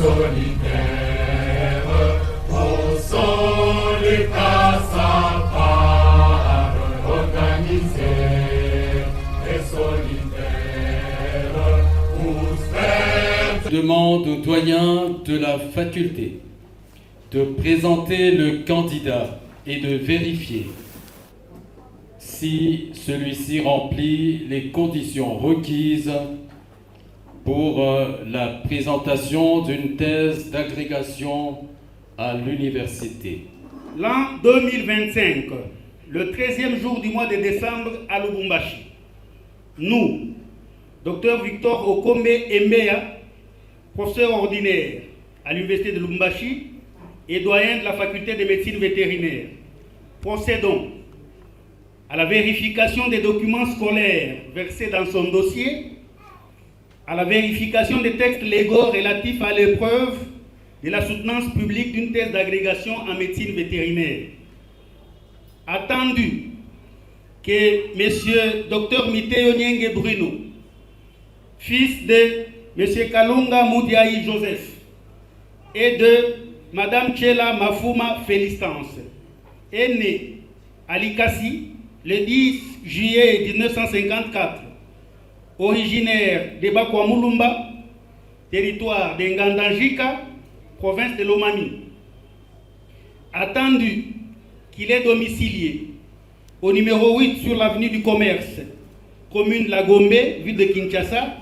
solitaire, où sont les classes à part organisées, les solitaires, où se demande au doyen de la faculté de présenter le candidat et de vérifier si celui-ci remplit les conditions requises pour la présentation d'une thèse d'agrégation à l'université. L'an 2025, le 13e jour du mois de décembre à Lubumbashi, nous, Dr Victor Okombe Emea, professeur ordinaire à l'université de Lubumbashi et doyen de la faculté de médecine vétérinaire, procédons à la vérification des documents scolaires versés dans son dossier, à la vérification des textes légaux relatifs à l'épreuve de la soutenance publique d'une thèse d'agrégation en médecine vétérinaire. Attendu que M. Dr Miteo Nyenge Bruno, fils de M. Kalunga Moudiaï Joseph et de Mme Tchela Mafuma Félistance, est né à Likasi le 10 juillet 1954, originaire de Bakwamulumba, territoire de Ngandajika, province de Lomami. Attendu qu'il est domicilié au numéro 8 sur l'avenue du Commerce, commune de la Gombe, ville de Kinshasa,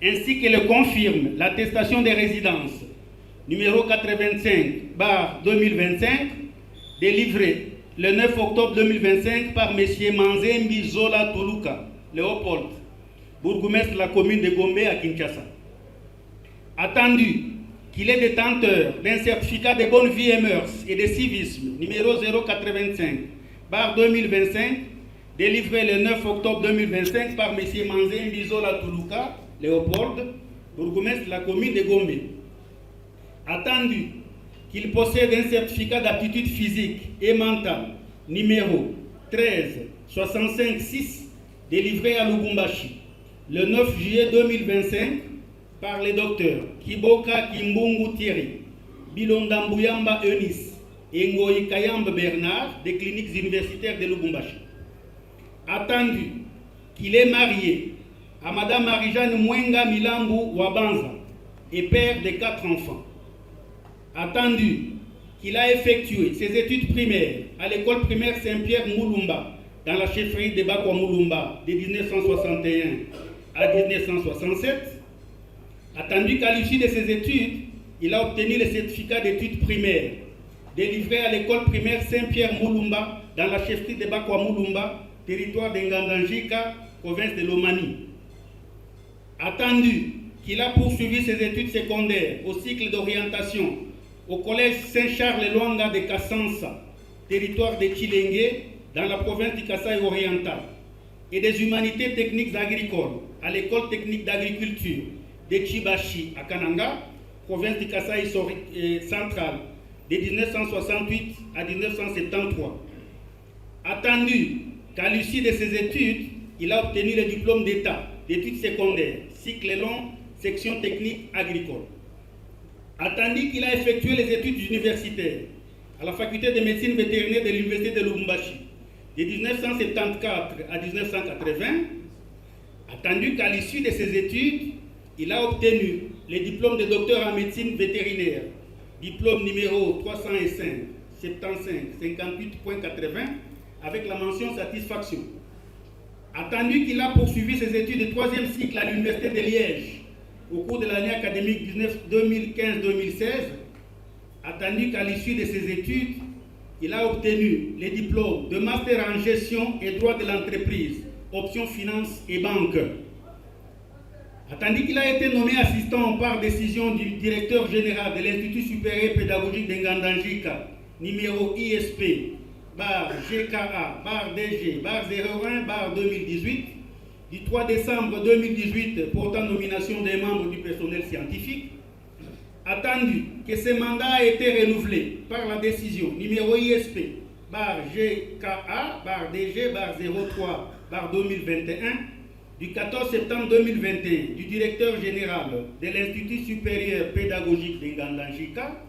ainsi que le confirme l'attestation des résidences numéro 85/2025, délivrée le 9 octobre 2025 par M. Manzembi Zola Toluka, Léopold, bourgmestre de la commune de Gombe à Kinshasa. Attendu qu'il est détenteur d'un certificat de bonne vie et mœurs et de civisme numéro 085/2025, délivré le 9 octobre 2025 par M. Manzembi Zola Toluka, Léopold, bourgmestre de la commune de Gombe. Attendu qu'il possède un certificat d'aptitude physique et mentale numéro 13-65-6, délivré à Lubumbashi le 9 juillet 2025 par les docteurs Kiboka Kimbungu Thierry, Bilonda Mbuyamba Eunice et Ngoyi Kayamba Bernard des cliniques universitaires de Lubumbashi. Attendu qu'il est marié à Madame Marie-Jeanne Mwenga Milambu Wabanza et père de 4 enfants. Attendu qu'il a effectué ses études primaires à l'école primaire Saint-Pierre Moulumba dans la chefferie de Bakwa Moulumba de 1961 à 1967. Attendu qu'à l'issue de ses études, il a obtenu le certificat d'études primaires délivré à l'école primaire Saint-Pierre Moulumba dans la chefferie de Bakwa Moulumba, territoire de Ngandajika, province de Lomami. Attendu qu'il a poursuivi ses études secondaires au cycle d'orientation au collège Saint-Charles-Luanga de Kassansa, territoire de Chilenge, dans la province du Kasaï oriental, et des humanités techniques agricoles à l'école technique d'agriculture de Chibashi à Kananga, province du Kasaï central, de 1968 à 1973. Attendu qu'à l'issue de ses études, il a obtenu le diplôme d'État d'études secondaires, cycle long, section technique agricole. Attendu qu'il a effectué les études universitaires à la faculté de médecine vétérinaire de l'université de Lubumbashi de 1974 à 1980, attendu qu'à l'issue de ses études, il a obtenu le diplôme de docteur en médecine vétérinaire, diplôme numéro 305 75 58.80 avec la mention satisfaction. Attendu qu'il a poursuivi ses études de 3e cycle à l'université de Liège au cours de l'année académique 2015-2016, attendu qu'à l'issue de ses études, il a obtenu les diplômes de master en gestion et droit de l'entreprise, option finance et banque. Attendu qu'il a été nommé assistant par décision du directeur général de l'Institut supérieur pédagogique de Ngandajika, numéro ISP, bar GKA, bar DG, bar 01, bar 2018, du 3 décembre 2018 portant nomination des membres du personnel scientifique, attendu que ce mandat a été renouvelé par la décision numéro ISP, bar GKA, bar DG, bar 03, bar 2021, du 14 septembre 2021 du directeur général de l'Institut supérieur pédagogique d'Ngandanjika,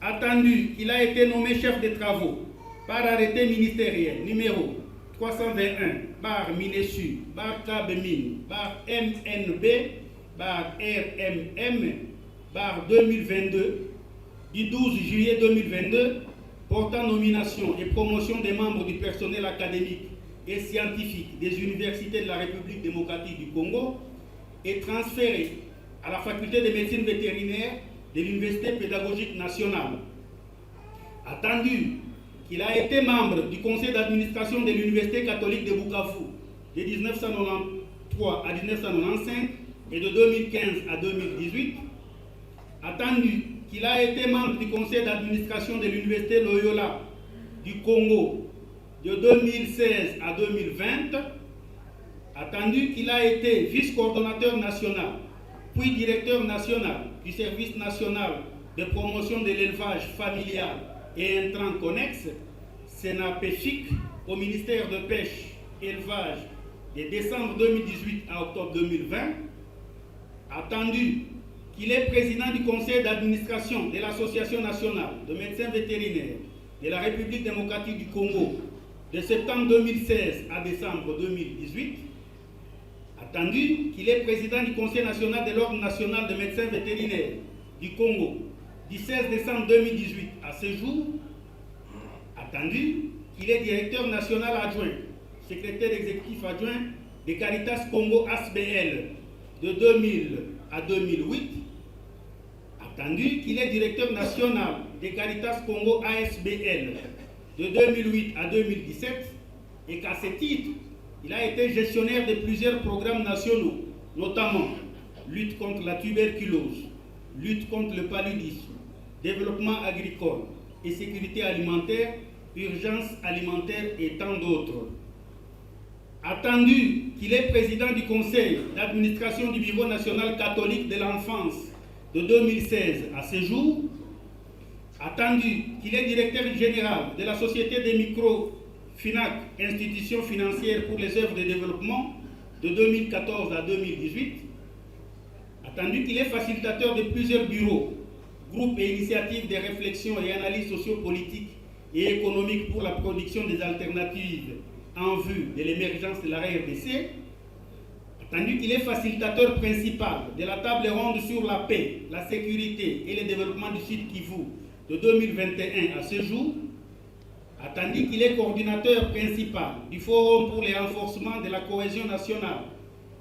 attendu qu'il a été nommé chef de travaux par arrêté ministériel numéro 321 par Minesu, par Kabemine, par MNB, par RMM, par 2022, du 12 juillet 2022, portant nomination et promotion des membres du personnel académique et scientifique des universités de la République démocratique du Congo, est transféré à la faculté de médecine vétérinaire de l'Université pédagogique nationale. Attendu qu'il a été membre du conseil d'administration de l'Université catholique de Bukavu de 1993 à 1995 et de 2015 à 2018, attendu qu'il a été membre du conseil d'administration de l'Université Loyola du Congo de 2016 à 2020, attendu qu'il a été vice-coordonnateur national, puis directeur national du service national de promotion de l'élevage familial et intrant connexe, SENAPEFIC, au ministère de Pêche, Élevage, de décembre 2018 à octobre 2020, attendu qu'il est président du conseil d'administration de l'Association nationale de médecins vétérinaires de la République démocratique du Congo de septembre 2016 à décembre 2018, attendu qu'il est président du conseil national de l'Ordre national de médecins vétérinaires du Congo du 16 décembre 2018 à ce jour, attendu qu'il est directeur national adjoint, secrétaire exécutif adjoint de Caritas Congo ASBL de 2000 à 2008, attendu qu'il est directeur national de Caritas Congo ASBL de 2008 à 2017 et qu'à ce titre, il a été gestionnaire de plusieurs programmes nationaux, notamment lutte contre la tuberculose, lutte contre le paludisme, développement agricole et sécurité alimentaire, urgence alimentaire et tant d'autres. Attendu qu'il est président du conseil d'administration du Bureau national catholique de l'enfance de 2016 à ce jour, attendu qu'il est directeur général de la Société des micro-FINAC, institution financière pour les œuvres de développement de 2014 à 2018, attendu qu'il est facilitateur de plusieurs bureaux, groupes et initiatives de réflexion et analyse sociopolitique et économique pour la production des alternatives en vue de l'émergence de la RDC, attendu qu'il est facilitateur principal de la table ronde sur la paix, la sécurité et le développement du Sud Kivu de 2021 à ce jour, attendu qu'il est coordinateur principal du Forum pour le renforcement de la cohésion nationale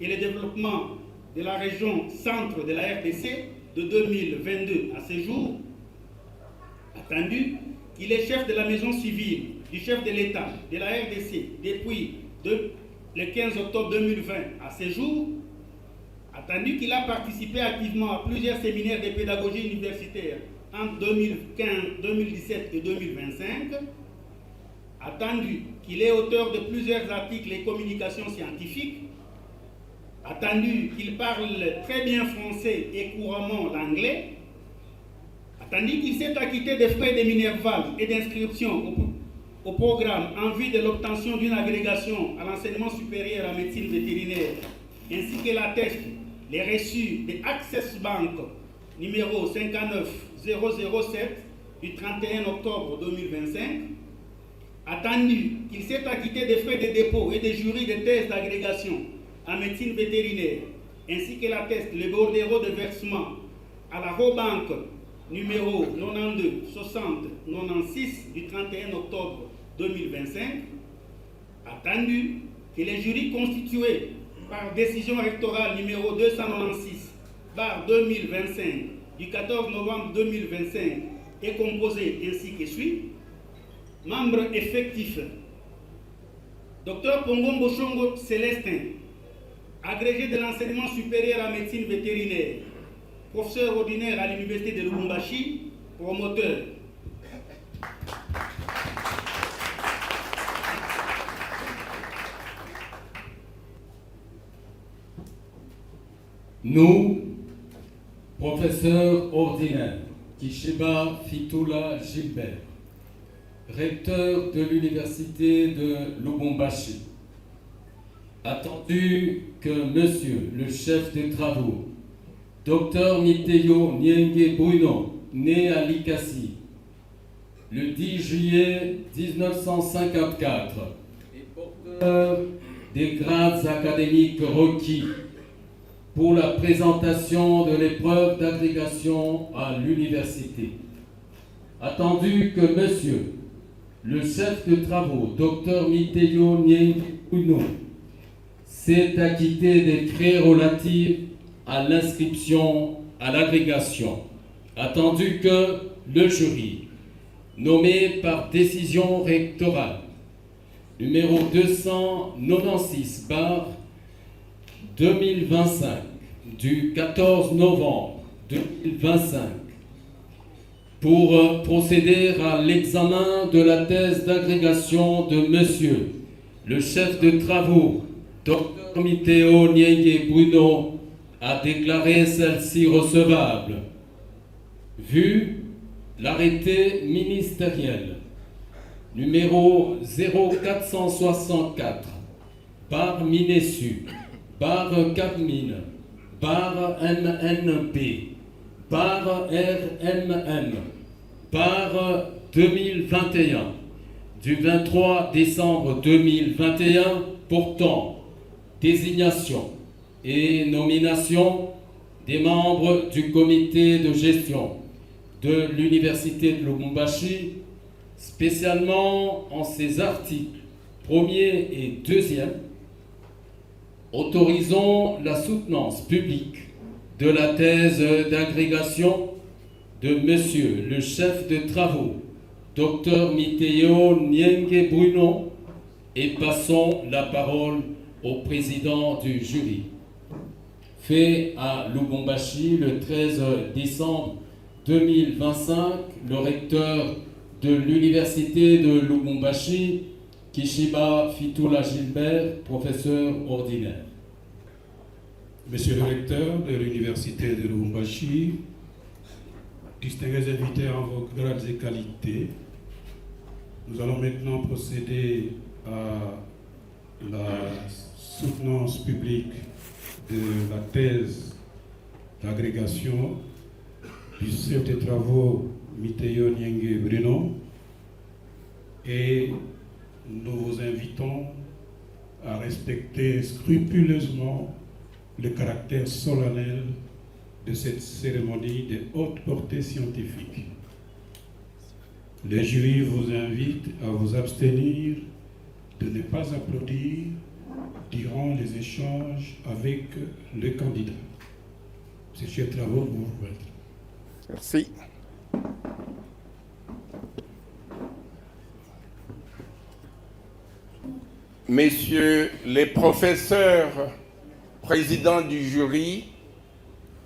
et le développement de la région centre de la RDC de 2022 à ce jour, attendu qu'il est chef de la maison civile du chef de l'État de la RDC depuis le 15 octobre 2020 à ce jour, attendu qu'il a participé activement à plusieurs séminaires de pédagogie universitaire entre 2015, 2017 et 2025, attendu qu'il est auteur de plusieurs articles et communications scientifiques, attendu qu'il parle très bien français et couramment l'anglais, attendu qu'il s'est acquitté des frais de Minerval et d'inscription au programme en vue de l'obtention d'une agrégation à l'enseignement supérieur en médecine vétérinaire, ainsi que l'atteste les reçus de Access Bank numéro 59007 du 31 octobre 2025, attendu qu'il s'est acquitté des frais de dépôt et des jurys de thèse d'agrégation en médecine vétérinaire, ainsi que l'atteste le bordereau de versement à la Robank numéro 92 60 96 du 31 octobre 2025, attendu que les jurys constitués par décision rectorale numéro 296 /2025 du 14 novembre 2025 est composé ainsi que suit. Membre effectif, Dr Pongombo Chongo Célestin, agrégé de l'enseignement supérieur en médecine vétérinaire, professeur ordinaire à l'université de Lubumbashi, promoteur. Nous, professeurs ordinaires, Kishiba Fitula Gilbert, recteur de l'université de Lubumbashi, Attendu que Monsieur le chef des travaux, Dr Miteyo Nienge Bruno, né à Likasi, le 10 juillet 1954, et porteur des grades académiques requis pour la présentation de l'épreuve d'agrégation à l'université. Attendu que Monsieur le chef de travaux, Dr Miteyo Nienge Bruno, s'est acquitté des frais relatifs à l'inscription à l'agrégation. Attendu que le jury, nommé par décision rectorale, numéro 296/2025, du 14 novembre 2025, pour procéder à l'examen de la thèse d'agrégation de Monsieur le chef de travaux, Dr Miteyo Nienge Bruno, a déclaré celle-ci recevable, vu l'arrêté ministériel numéro 0464 par Minesu, par Cadmine, par MNP, par RMM, par 2021, du 23 décembre 2021, portant désignation et nomination des membres du comité de gestion de l'Université de Lubumbashi, spécialement en ses articles 1er et 2e, autorisons la soutenance publique de la thèse d'agrégation de Monsieur le chef de travaux, Dr Miteyo Nienge Bruno, et passons la parole au président du jury. Fait à Lubumbashi le 13 décembre 2025, le recteur de l'Université de Lubumbashi, Kishiba Fitula Gilbert, professeur ordinaire. Monsieur le recteur de l'Université de Lubumbashi, distingués invités en vos grades et qualités, nous allons maintenant procéder à la soutenance publique de la thèse d'agrégation du chef de travaux Miteyo Nienge Bruno, et nous vous invitons à respecter scrupuleusement le caractère solennel de cette cérémonie de haute portée scientifique. Le jury vous invite à vous abstenir de ne pas applaudir durant les échanges avec le candidat. Ces chers travaux vont vous remettre. Merci. Messieurs les professeurs, présidents du jury,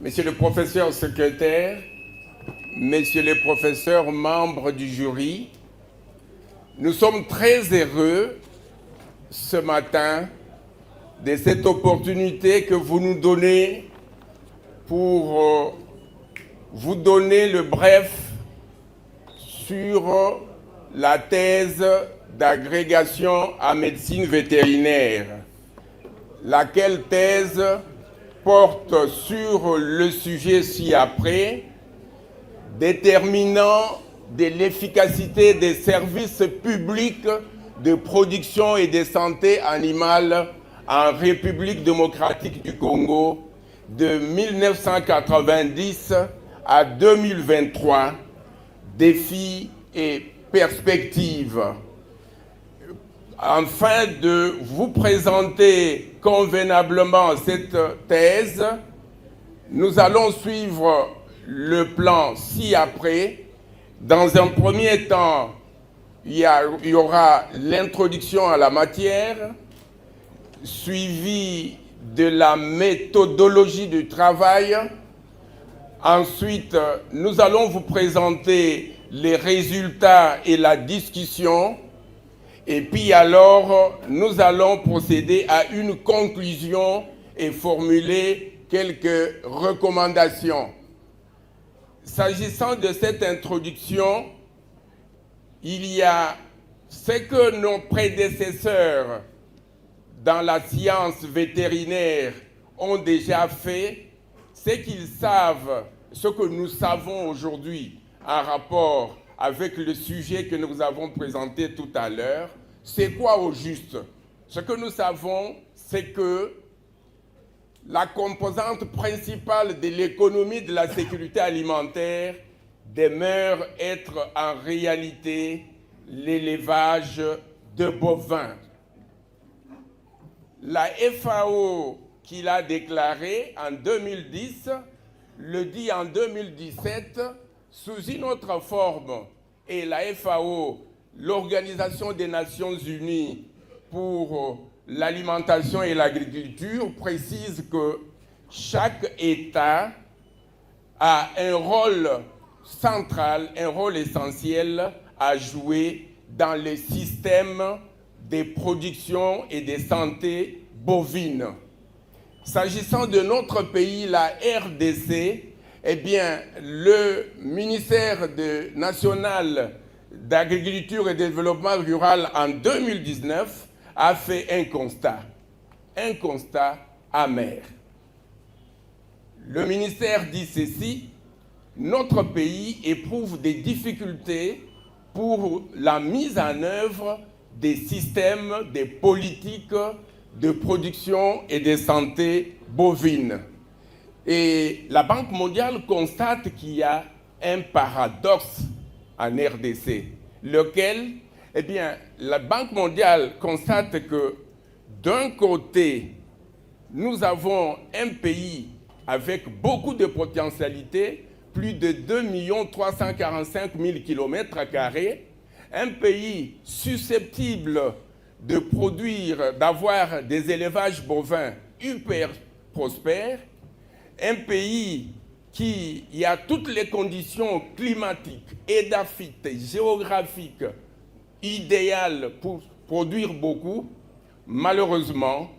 messieurs les professeurs secrétaires, messieurs les professeurs membres du jury, nous sommes très heureux ce matin de cette opportunité que vous nous donnez pour vous donner le bref sur la thèse d'agrégation en médecine vétérinaire, laquelle thèse porte sur le sujet ci-après, déterminant de l'efficacité des services publics de production et de santé animale en République démocratique du Congo de 1990 à 2023, défis et perspectives. Afin de vous présenter convenablement cette thèse, nous allons suivre le plan ci-après. Dans un premier temps, il y aura l'introduction à la matière, suivie de la méthodologie du travail. Ensuite, nous allons vous présenter les résultats et la discussion. Et puis alors, nous allons procéder à une conclusion et formuler quelques recommandations. S'agissant de cette introduction, il y a ce que nos prédécesseurs dans la science vétérinaire ont déjà fait, c'est qu'ils savent ce que nous savons aujourd'hui en rapport avec le sujet que nous avons présenté tout à l'heure. C'est quoi au juste? Ce que nous savons, c'est que la composante principale de l'économie de la sécurité alimentaire demeure être en réalité l'élevage de bovins. La FAO, qui l'a déclaré en 2010, le dit en 2017 sous une autre forme. Et la FAO, l'Organisation des Nations Unies pour l'alimentation et l'agriculture, précise que chaque État a un rôle central, un rôle essentiel à jouer dans le système des productions et des santé bovines. S'agissant de notre pays, la RDC, eh bien, le ministère national d'Agriculture et Développement rural en 2019 a fait un constat amer. Le ministère dit ceci: notre pays éprouve des difficultés pour la mise en œuvre des systèmes, des politiques de production et de santé bovine. Et la Banque mondiale constate qu'il y a un paradoxe en RDC, lequel, eh bien, la Banque mondiale constate que d'un côté, nous avons un pays avec beaucoup de potentialités, plus de 2 345 000 km², un pays susceptible de produire, d'avoir des élevages bovins hyper prospères, un pays qui a toutes les conditions climatiques, édaphiques, géographiques, idéales pour produire beaucoup. Malheureusement,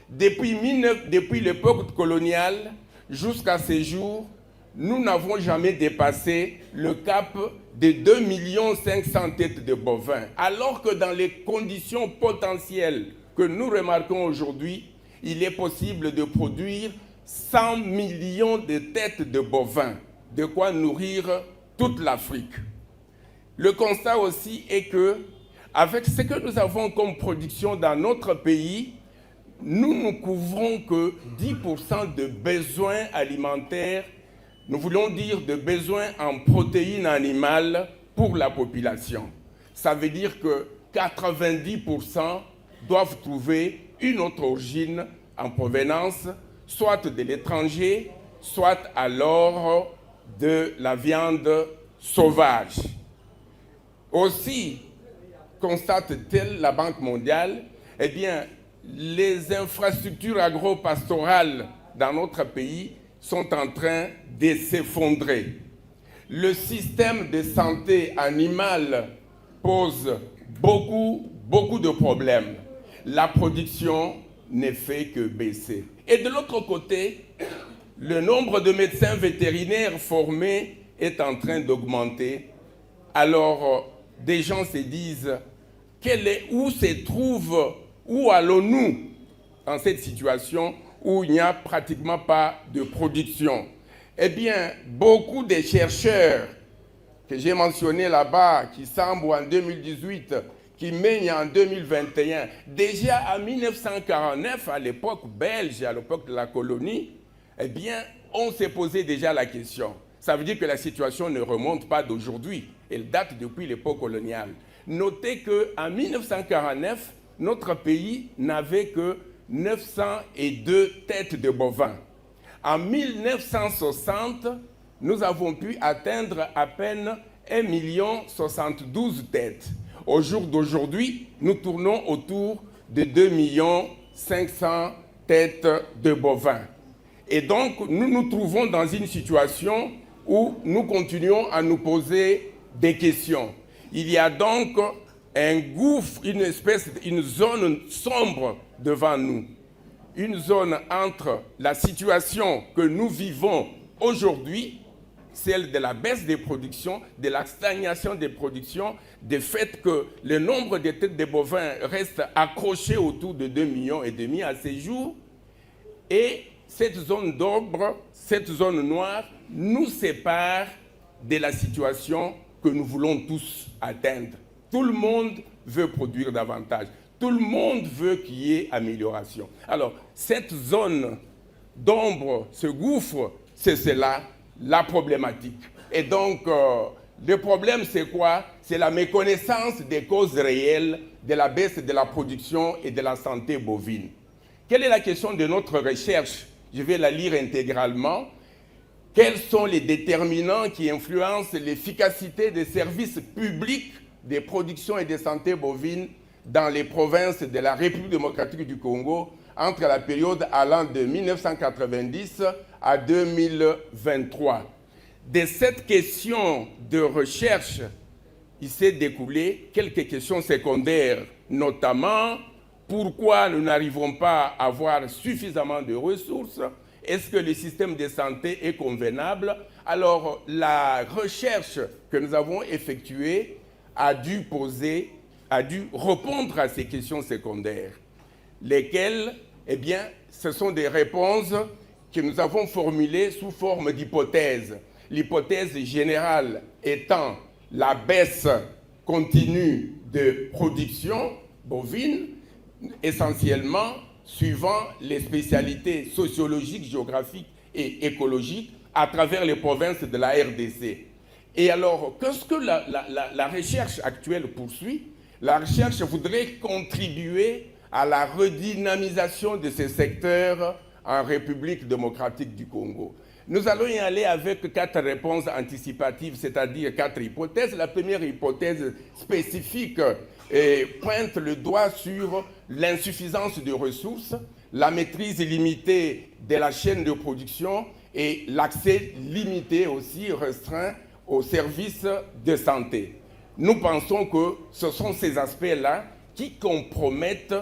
depuis l'époque coloniale jusqu'à ces jours, nous n'avons jamais dépassé le cap de 2 500 000 têtes de bovins. Alors que dans les conditions potentielles que nous remarquons aujourd'hui, il est possible de produire 100 millions de têtes de bovins, de quoi nourrir toute l'Afrique. Le constat aussi est que, avec ce que nous avons comme production dans notre pays, nous ne couvrons que 10% de besoins alimentaires, nous voulons dire de besoins en protéines animales pour la population. Ça veut dire que 90% doivent trouver une autre origine en provenance, soit de l'étranger, soit alors de la viande sauvage. Aussi, constate-t-elle la Banque mondiale, eh bien, les infrastructures agro-pastorales dans notre pays sont en train de s'effondrer. Le système de santé animale pose beaucoup de problèmes. La production ne fait que baisser. Et de l'autre côté, le nombre de médecins vétérinaires formés est en train d'augmenter. Alors, des gens se disent, où allons-nous dans cette situation où il n'y a pratiquement pas de production? Eh bien, beaucoup de chercheurs que j'ai mentionnés là-bas, qui Sambou en 2018, qui mènent en 2021, déjà en 1949, à l'époque belge, à l'époque de la colonie, eh bien, on s'est posé déjà la question. Ça veut dire que la situation ne remonte pas d'aujourd'hui, elle date depuis l'époque coloniale. Notez qu'en 1949, notre pays n'avait que 902 têtes de bovins. En 1960, nous avons pu atteindre à peine 1 072 têtes. Au jour d'aujourd'hui, nous tournons autour de 2 500 000 têtes de bovins. Et donc, nous nous trouvons dans une situation où nous continuons à nous poser des questions. Il y a donc un gouffre, une zone sombre devant nous. Une zone entre la situation que nous vivons aujourd'hui celle de la baisse des productions, de la stagnation des productions, du fait que le nombre de têtes de bovins reste accroché autour de 2,5 millions à ces jours. Et cette zone d'ombre, cette zone noire, nous sépare de la situation que nous voulons tous atteindre. Tout le monde veut produire davantage. Tout le monde veut qu'il y ait amélioration. Alors, cette zone d'ombre, ce gouffre, c'est cela, la problématique. Et donc, le problème, c'est quoi? C'est la méconnaissance des causes réelles de la baisse de la production et de la santé bovine. Quelle est la question de notre recherche? Je vais la lire intégralement. Quels sont les déterminants qui influencent l'efficacité des services publics de production et de santé bovine dans les provinces de la République démocratique du Congo entre la période allant de 1990 à 2023. De cette question de recherche, il s'est découlé quelques questions secondaires, notamment pourquoi nous n'arrivons pas à avoir suffisamment de ressources. Est-ce que le système de santé est convenable? Alors, la recherche que nous avons effectuée a dû répondre à ces questions secondaires, lesquelles, eh bien, ce sont des réponses que nous avons formulées sous forme d'hypothèses. L'hypothèse générale étant la baisse continue de production bovine, essentiellement suivant les spécialités sociologiques, géographiques et écologiques à travers les provinces de la RDC. Et alors, qu'est-ce que la recherche actuelle poursuit? La recherche voudrait contribuer à la redynamisation de ces secteurs en République démocratique du Congo. Nous allons y aller avec 4 réponses anticipatives, c'est-à-dire 4 hypothèses. La première hypothèse spécifique pointe le doigt sur l'insuffisance de ressources, la maîtrise limitée de la chaîne de production et l'accès limité aussi restreint aux services de santé. Nous pensons que ce sont ces aspects-là qui compromettent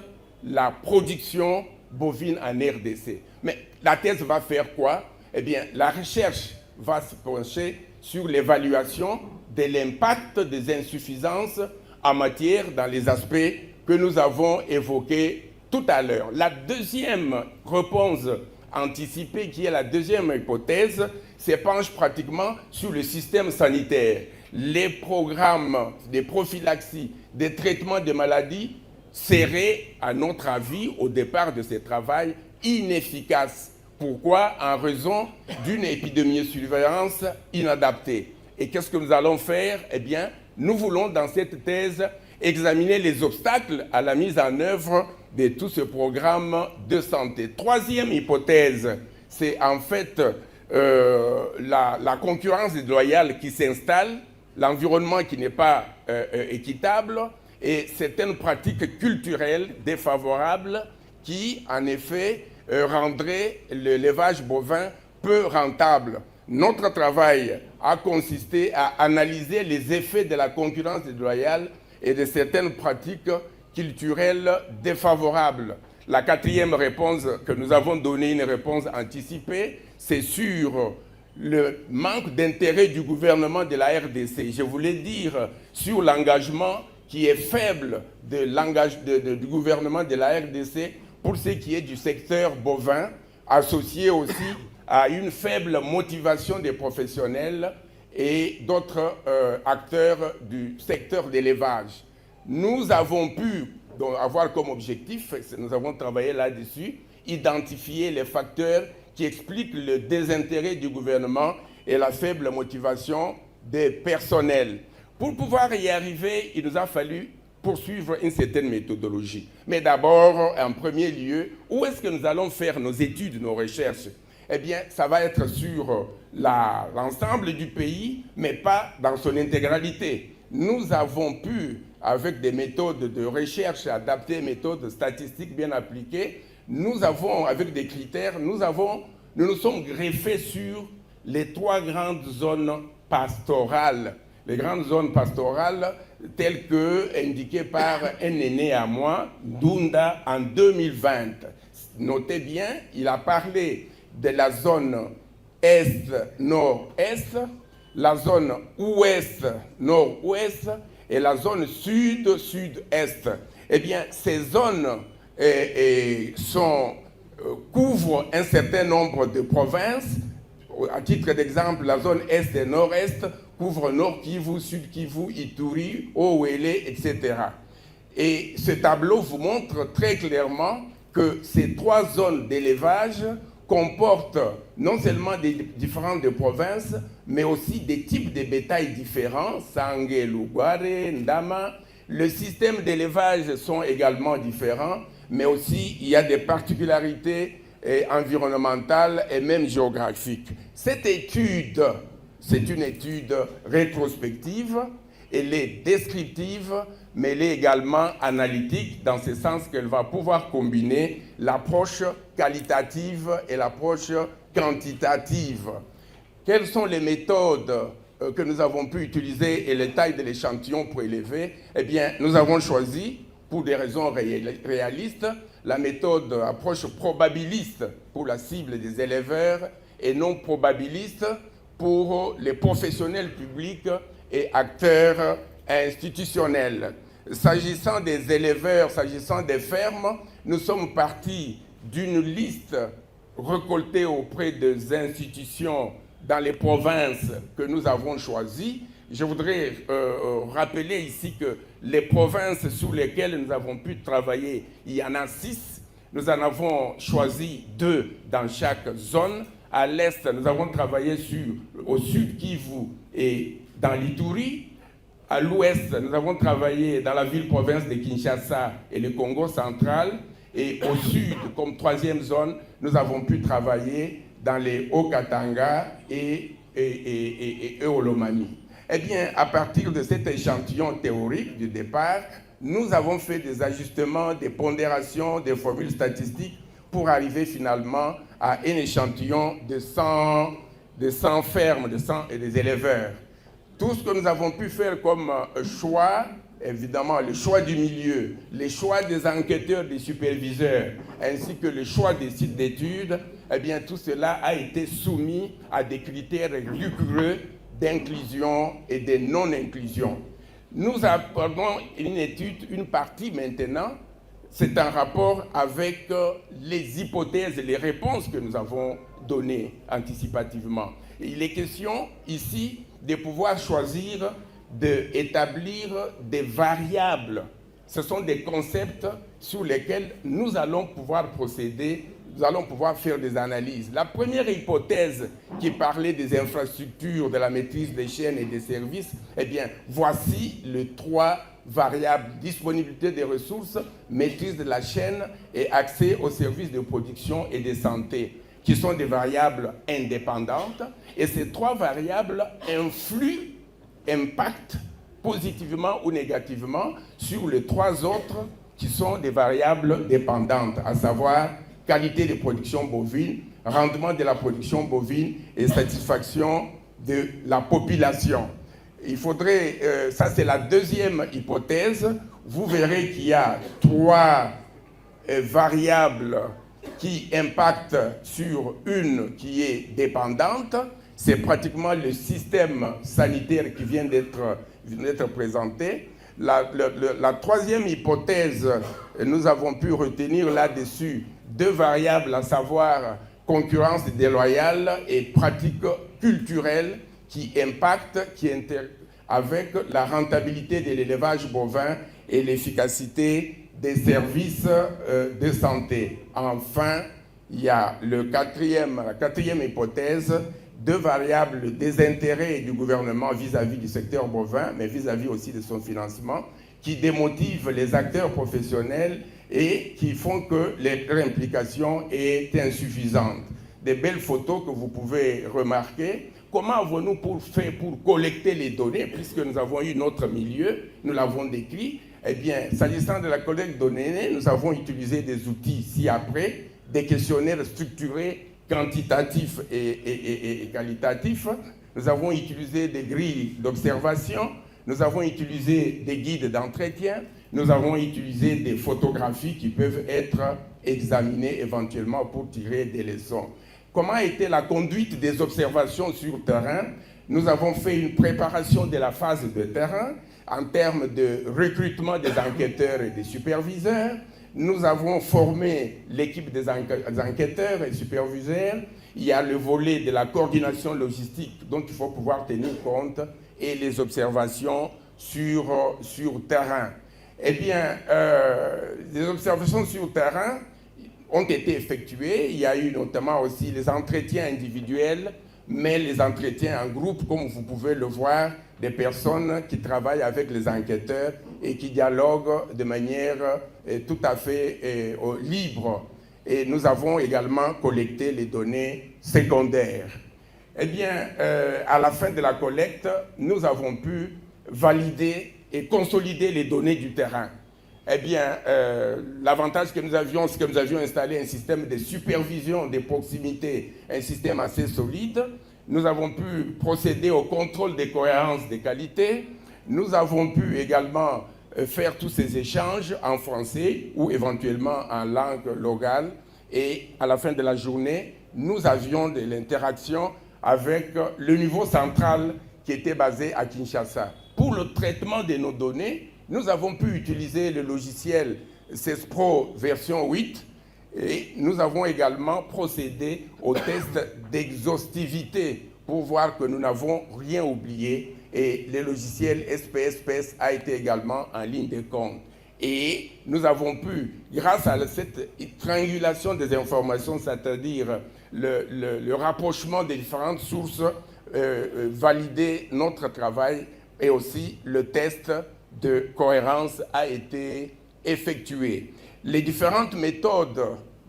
la production bovine en RDC. Mais la thèse va faire quoi? Eh bien, la recherche va se pencher sur l'évaluation de l'impact des insuffisances en matière dans les aspects que nous avons évoqués tout à l'heure. La deuxième réponse anticipée, qui est la deuxième hypothèse, se penche pratiquement sur le système sanitaire. Les programmes de prophylaxie, des traitements de maladies seraient, à notre avis, au départ de ce travail, inefficaces. Pourquoi? En raison d'une épidémie-surveillance inadaptée. Et qu'est-ce que nous allons faire? Eh bien, nous voulons, dans cette thèse, examiner les obstacles à la mise en œuvre de tout ce programme de santé. Troisième hypothèse, c'est en fait la concurrence déloyale qui s'installe, l'environnement qui n'est pas équitable et certaines pratiques culturelles défavorables qui, en effet, rendraient l'élevage bovin peu rentable. Notre travail a consisté à analyser les effets de la concurrence déloyale et de certaines pratiques culturelles défavorables. La quatrième réponse que nous avons donnée, une réponse anticipée, c'est sur le manque d'intérêt du gouvernement de la RDC. Je voulais dire sur l'engagement qui est faible du gouvernement de la RDC pour ce qui est du secteur bovin, associé aussi à une faible motivation des professionnels et d'autres acteurs du secteur d'élevage. Nous avons pu avoir comme objectif, nous avons travaillé là-dessus, identifier les facteurs qui expliquent le désintérêt du gouvernement et la faible motivation des personnels. Pour pouvoir y arriver, il nous a fallu poursuivre une certaine méthodologie. Mais d'abord, en premier lieu, où est-ce que nous allons faire nos études, nos recherches? Eh bien, ça va être sur l'ensemble du pays, mais pas dans son intégralité. Nous avons pu, avec des méthodes de recherche adaptées, méthodes statistiques bien appliquées, nous avons, avec des critères, nous nous sommes greffés sur les 3 grandes zones pastorales. Les grandes zones pastorales telles que indiquées par un aîné à moi, Dunda, en 2020. Notez bien, il a parlé de la zone Est-Nord-Est, la zone ouest-nord-ouest et la zone sud-sud-est. Eh bien, ces zones couvrent un certain nombre de provinces. À titre d'exemple, la zone est et nord-est couvre Nord Kivu, Sud Kivu, Ituri, Owele, etc. Et ce tableau vous montre très clairement que ces 3 zones d'élevage comportent non seulement des différentes provinces, mais aussi des types de bétail différents, Sangue, Lugare, Ndama. Le système d'élevage sont également différents, mais aussi il y a des particularités environnementales et même géographiques. Cette étude, c'est une étude rétrospective, elle est descriptive, mais elle est également analytique, dans ce sens qu'elle va pouvoir combiner l'approche qualitative et l'approche quantitative. Quelles sont les méthodes que nous avons pu utiliser et les tailles de l'échantillon pour élever? Eh bien, nous avons choisi, pour des raisons réalistes, la méthode approche probabiliste pour la cible des éleveurs et non probabiliste pour les professionnels publics et acteurs institutionnels. S'agissant des éleveurs, s'agissant des fermes, nous sommes partis d'une liste récoltée auprès des institutions dans les provinces que nous avons choisies. Je voudrais rappeler ici que les provinces sur lesquelles nous avons pu travailler, il y en a 6. Nous en avons choisi 2 dans chaque zone. À l'est, nous avons travaillé au sud Kivu et dans l'Ituri. À l'ouest, nous avons travaillé dans la ville-province de Kinshasa et le Congo central. Et au sud, comme 3e zone, nous avons pu travailler dans les Haut-Katanga et Olomami. Eh bien, à partir de cet échantillon théorique du départ, nous avons fait des ajustements, des pondérations, des formules statistiques pour arriver finalement à un échantillon de 100 fermes, et des éleveurs. Tout ce que nous avons pu faire comme choix, évidemment le choix du milieu, les choix des enquêteurs, des superviseurs, ainsi que le choix des sites d'études, eh bien tout cela a été soumis à des critères rigoureux d'inclusion et de non-inclusion. Nous abordons une partie maintenant, c'est un rapport avec les hypothèses et les réponses que nous avons données anticipativement. Et il est question ici de pouvoir choisir, d'établir des variables. Ce sont des concepts sur lesquels nous allons pouvoir procéder, nous allons pouvoir faire des analyses. La première hypothèse qui parlait des infrastructures, de la maîtrise des chaînes et des services, eh bien, voici les 3 variables: disponibilité des ressources, maîtrise de la chaîne et accès aux services de production et de santé, qui sont des variables indépendantes. Et ces 3 variables impactent positivement ou négativement sur les 3 autres qui sont des variables dépendantes, à savoir qualité de production bovine, rendement de la production bovine et satisfaction de la population. Il faudrait, ça c'est la deuxième hypothèse, vous verrez qu'il y a 3 variables qui impactent sur une qui est dépendante. C'est pratiquement le système sanitaire qui vient d'être présenté. La troisième hypothèse, nous avons pu retenir là-dessus 2 variables, à savoir concurrence déloyale et pratiques culturelles qui impactent, avec la rentabilité de l'élevage bovin et l'efficacité des services de santé. Enfin, il y a la quatrième hypothèse, 2 variables, le désintérêt du gouvernement vis-à-vis du secteur bovin, mais vis-à-vis aussi de son financement, qui démotivent les acteurs professionnels et qui font que leur implication est insuffisante. Des belles photos que vous pouvez remarquer. Comment avons-nous fait pour collecter les données, puisque nous avons eu notre milieu, nous l'avons décrit? Eh bien, s'agissant de la collecte de données, nous avons utilisé des outils ci-après, des questionnaires structurés, quantitatifs et qualitatifs. Nous avons utilisé des grilles d'observation, nous avons utilisé des guides d'entretien, nous avons utilisé des photographies qui peuvent être examinées éventuellement pour tirer des leçons. Comment était la conduite des observations sur terrain? Nous avons fait une préparation de la phase de terrain en termes de recrutement des enquêteurs et des superviseurs. Nous avons formé l'équipe des enquêteurs et superviseurs. Il y a le volet de la coordination logistique dont il faut pouvoir tenir compte et les observations sur terrain. Eh bien, les observations sur terrain ont été effectuées. Il y a eu notamment aussi les entretiens individuels, mais les entretiens en groupe, comme vous pouvez le voir, des personnes qui travaillent avec les enquêteurs et qui dialoguent de manière tout à fait libre. Et nous avons également collecté les données secondaires. Eh bien, à la fin de la collecte, nous avons pu valider et consolider les données du terrain. Eh bien, l'avantage que nous avions, c'est que nous avions installé un système de supervision de proximité, un système assez solide. Nous avons pu procéder au contrôle des cohérences des qualités. Nous avons pu également faire tous ces échanges en français ou éventuellement en langue locale. Et à la fin de la journée, nous avions de l'interaction avec le niveau central qui était basé à Kinshasa. Pour le traitement de nos données, nous avons pu utiliser le logiciel CESPRO version 8 et nous avons également procédé au test d'exhaustivité pour voir que nous n'avons rien oublié et le logiciel SPSPS a été également en ligne de compte. Et nous avons pu, grâce à cette triangulation des informations, c'est-à-dire le rapprochement des différentes sources, valider notre travail et aussi le test de cohérence a été effectué. Les différentes méthodes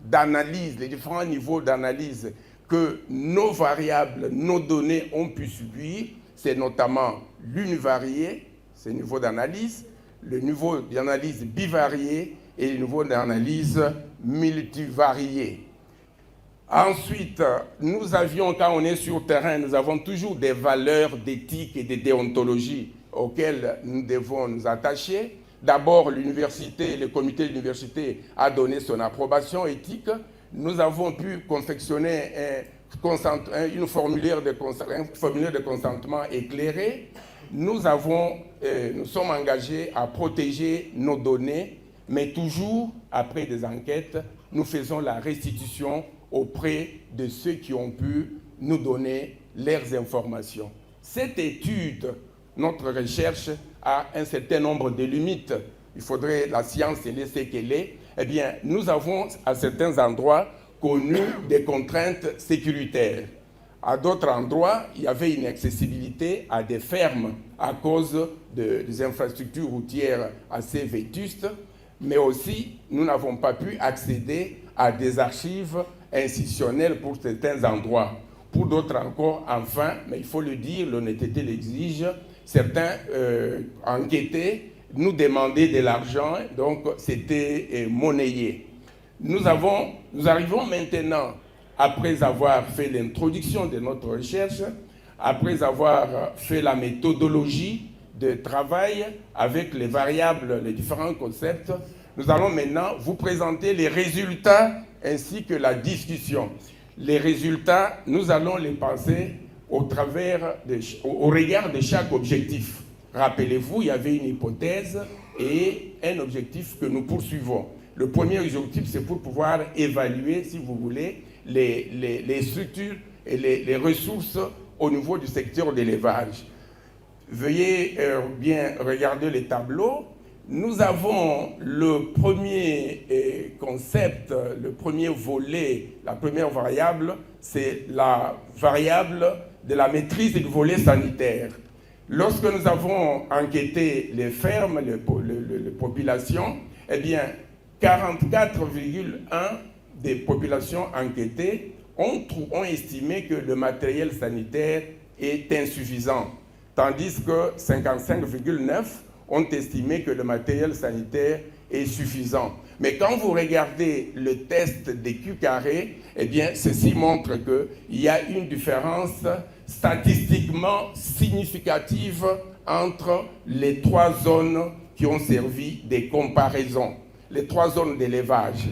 d'analyse, les différents niveaux d'analyse que nos variables, nos données ont pu subir, c'est notamment l'univarié, c'est le niveau d'analyse, le niveau d'analyse bivarié et le niveau d'analyse multivarié. Ensuite, nous avions, quand on est sur terrain, nous avons toujours des valeurs d'éthique et de déontologie auxquelles nous devons nous attacher. D'abord, l'université, le comité de l'université a donné son approbation éthique. Nous avons pu confectionner un formulaire de consentement éclairé. Nous sommes engagés à protéger nos données, mais toujours, après des enquêtes, nous faisons la restitution auprès de ceux qui ont pu nous donner leurs informations. Cette étude, notre recherche, a un certain nombre de limites. Il faudrait la science laisser qu'elle est. Eh bien, nous avons à certains endroits connu des contraintes sécuritaires. À d'autres endroits, il y avait une accessibilité à des fermes à cause des infrastructures routières assez vétustes, mais aussi nous n'avons pas pu accéder à des archives institutionnelles pour certains endroits. Pour d'autres encore, enfin, mais il faut le dire, l'honnêteté l'exige, certains enquêtés nous demandaient de l'argent, donc c'était monnayé. Nous arrivons maintenant, après avoir fait l'introduction de notre recherche, après avoir fait la méthodologie de travail avec les variables, les différents concepts, nous allons maintenant vous présenter les résultats ainsi que la discussion. Les résultats, nous allons les penser au regard de chaque objectif. Rappelez-vous, il y avait une hypothèse et un objectif que nous poursuivons. Le premier objectif, c'est pour pouvoir évaluer, si vous voulez, les structures et les ressources au niveau du secteur de l'élevage. Veuillez bien regarder les tableaux. Nous avons le premier concept, le premier volet, la première variable, c'est la variable de la maîtrise du volet sanitaire. Lorsque nous avons enquêté les fermes, les populations, eh bien, 44,1% des populations enquêtées ont estimé que le matériel sanitaire est insuffisant, tandis que 55,9% ont estimé que le matériel sanitaire est suffisant. Mais quand vous regardez le test des Q carrés, eh bien, ceci montre qu'il y a une différence statistiquement significative entre les trois zones qui ont servi des comparaisons. Les trois zones d'élevage.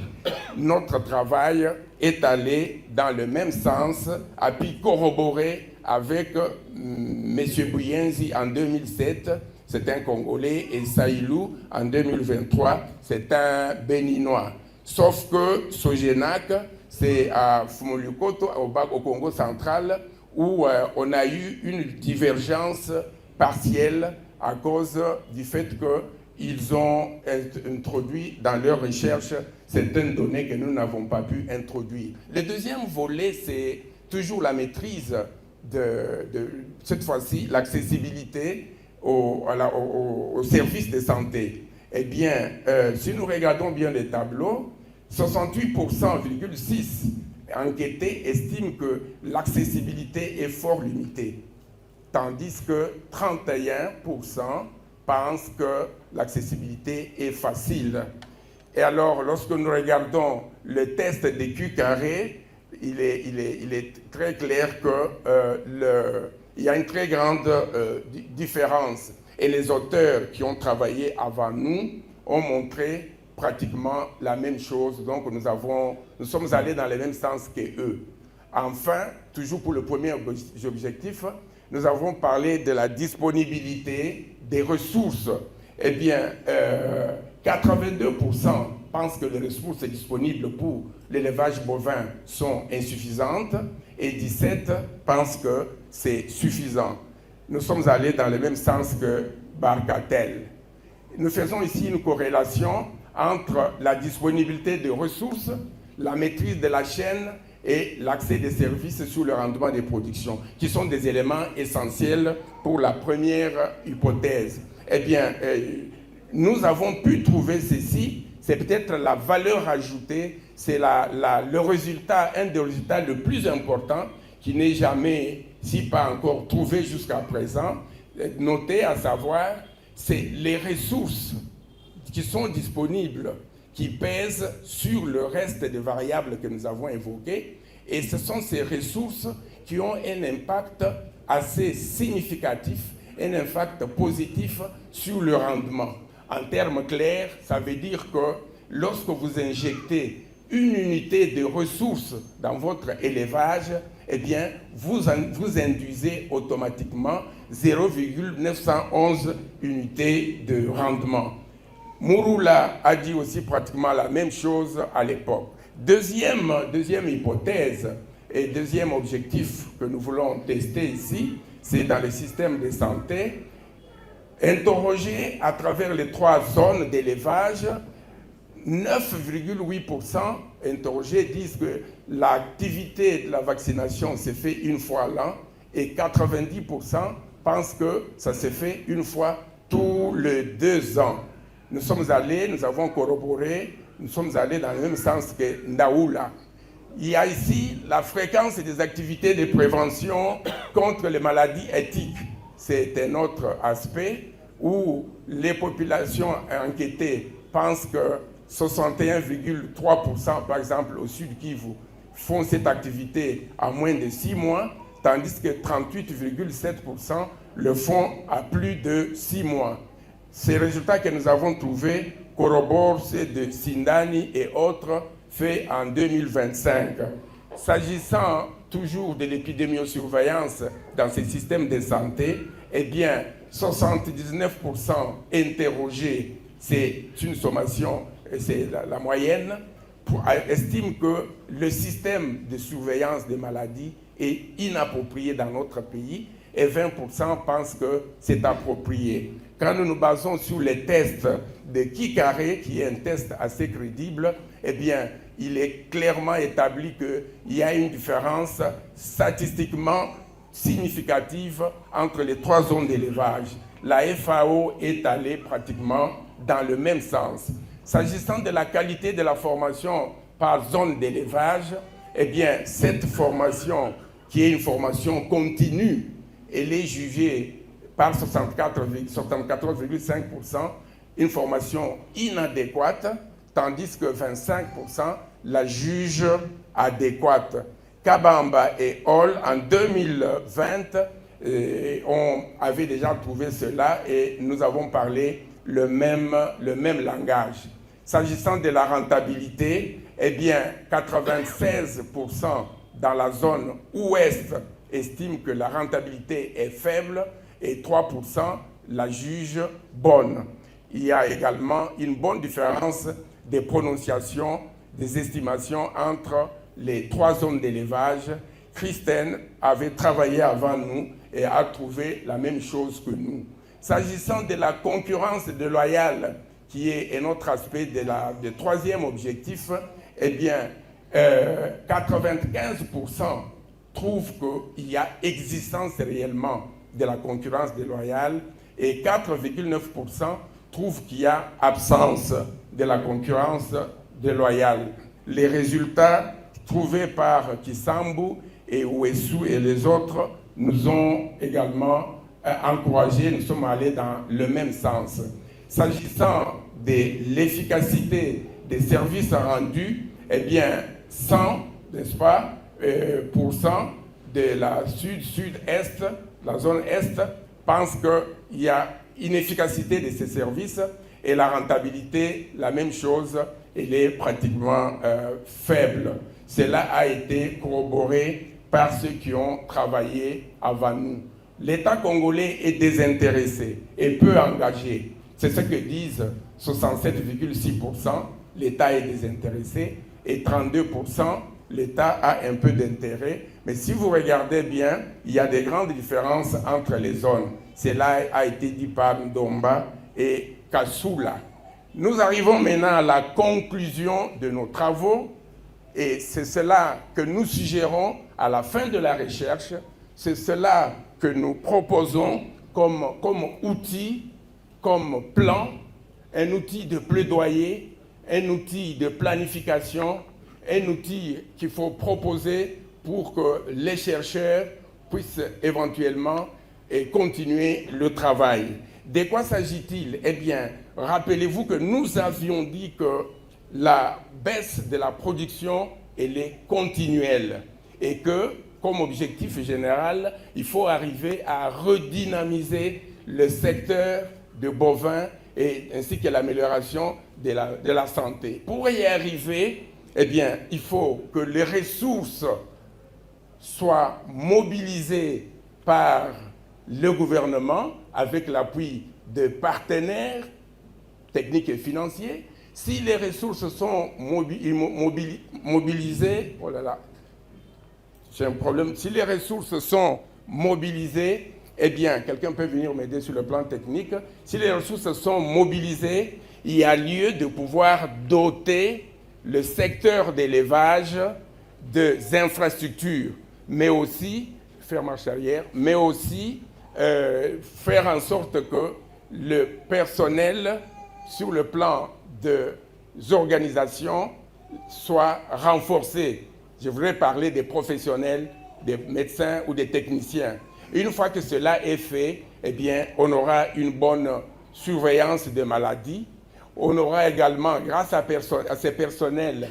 Notre travail est allé dans le même sens, a pu corroborer avec M. Bouyenzi en 2007, c'est un Congolais, et Saïlou en 2023, c'est un Béninois. Sauf que Sogenac, c'est à Fumolukoto, au Congo central, où on a eu une divergence partielle à cause du fait qu'ils ont introduit dans leurs recherches certaines données que nous n'avons pas pu introduire. Le deuxième volet, c'est toujours la maîtrise cette fois-ci, l'accessibilité aux services de santé. Eh bien, si nous regardons bien les tableaux, 68,6% enquêtés estiment que l'accessibilité est fort limitée, tandis que 31% pensent que l'accessibilité est facile. Et alors, lorsque nous regardons le test des Q carrés, il est très clair qu'il y a une très grande différence. Et les auteurs qui ont travaillé avant nous ont montré pratiquement la même chose. Donc, nous sommes allés dans le même sens qu'eux. Enfin, toujours pour le premier objectif, nous avons parlé de la disponibilité des ressources. Eh bien, 82% pensent que les ressources disponibles pour l'élevage bovin sont insuffisantes et 17% pensent que c'est suffisant. Nous sommes allés dans le même sens que Barcatel. Nous faisons ici une corrélation entre la disponibilité des ressources, la maîtrise de la chaîne et l'accès des services sur le rendement des productions, qui sont des éléments essentiels pour la première hypothèse. Eh bien, nous avons pu trouver ceci, c'est peut-être la valeur ajoutée, c'est le résultat, un des résultats les plus importants qui n'est jamais, si pas encore trouvé jusqu'à présent, noté, à savoir, c'est les ressources qui sont disponibles, qui pèsent sur le reste des variables que nous avons évoquées, et ce sont ces ressources qui ont un impact assez significatif, un impact positif sur le rendement. En termes clairs, ça veut dire que lorsque vous injectez une unité de ressources dans votre élevage, eh bien, vous induisez automatiquement 0,911 unités de rendement. Mouroula a dit aussi pratiquement la même chose à l'époque. Deuxième hypothèse et deuxième objectif que nous voulons tester ici, c'est dans le système de santé, interroger à travers les 3 zones d'élevage, 9,8% interrogés disent que l'activité de la vaccination se fait une fois l'an et 90% pensent que ça se fait une fois tous les 2 ans. Nous avons corroboré, nous sommes allés dans le même sens que Ndaoula. Il y a ici la fréquence des activités de prévention contre les maladies éthiques. C'est un autre aspect où les populations enquêtées pensent que 61,3% par exemple au Sud Kivu font cette activité en moins de 6 mois, tandis que 38,7% le font à plus de 6 mois. Ces résultats que nous avons trouvés corroborent ceux de Sindani et autres faits en 2025. S'agissant toujours de l'épidémiosurveillance dans ces systèmes de santé, eh bien, 79% interrogés, c'est une sommation, c'est la moyenne, estiment que le système de surveillance des maladies est inapproprié dans notre pays et 20% pensent que c'est approprié. Quand nous nous basons sur les tests de Kikaré, qui est un test assez crédible, eh bien, il est clairement établi qu'il y a une différence statistiquement significative entre les 3 zones d'élevage. La FAO est allée pratiquement dans le même sens. S'agissant de la qualité de la formation par zone d'élevage, eh bien, cette formation, qui est une formation continue, elle est jugée par 74,5%, une formation inadéquate, tandis que 25% la jugent adéquate. Kabamba et Hall, en 2020, on avait déjà trouvé cela et nous avons parlé le même langage. S'agissant de la rentabilité, eh bien, 96% dans la zone ouest estiment que la rentabilité est faible et 3% la jugent bonne. Il y a également une bonne différence des prononciations, des estimations entre les 3 zones d'élevage. Christine avait travaillé avant nous et a trouvé la même chose que nous. S'agissant de la concurrence déloyale, qui est un autre aspect du troisième objectif, eh bien, 95% trouvent qu'il y a existence réellement de la concurrence déloyale et 4,9% trouvent qu'il y a absence de la concurrence déloyale. Les résultats trouvés par Kisambu et Ouessou et les autres nous ont également encouragés, nous sommes allés dans le même sens. S'agissant de l'efficacité des services rendus, eh bien, 100, n'est-ce pas, % de la sud-sud-est, la zone est, pensent qu'il y a une efficacité de ces services et la rentabilité, la même chose, elle est pratiquement faible. Cela a été corroboré par ceux qui ont travaillé avant nous. L'État congolais est désintéressé et peu engagé. C'est ce que disent 67,6%. L'État est désintéressé et 32%, l'État a un peu d'intérêt. Mais si vous regardez bien, il y a des grandes différences entre les zones. Cela a été dit par Ndomba et Kassoula. Nous arrivons maintenant à la conclusion de nos travaux et c'est cela que nous suggérons à la fin de la recherche. C'est cela que nous proposons comme outil, comme plan, un outil de plaidoyer, un outil de planification, un outil qu'il faut proposer pour que les chercheurs puissent éventuellement continuer le travail. De quoi s'agit-il? Eh bien, rappelez-vous que nous avions dit que la baisse de la production, elle est continuelle et que, comme objectif général, il faut arriver à redynamiser le secteur de bovins ainsi que l'amélioration de la santé. Pour y arriver, eh bien, il faut que les ressources soient mobilisées par le gouvernement avec l'appui de partenaires techniques et financiers. Si les ressources sont mobilisées, oh là là, j'ai un problème. Si les ressources sont mobilisées, eh bien, quelqu'un peut venir m'aider sur le plan technique. Si les ressources sont mobilisées, il y a lieu de pouvoir doter le secteur d'élevage des infrastructures, mais aussi, faire marche arrière, mais aussi faire en sorte que le personnel, sur le plan des organisations, soit renforcé. Je voudrais parler des professionnels, des médecins ou des techniciens. Une fois que cela est fait, eh bien, on aura une bonne surveillance des maladies. On aura également, grâce à ces personnels,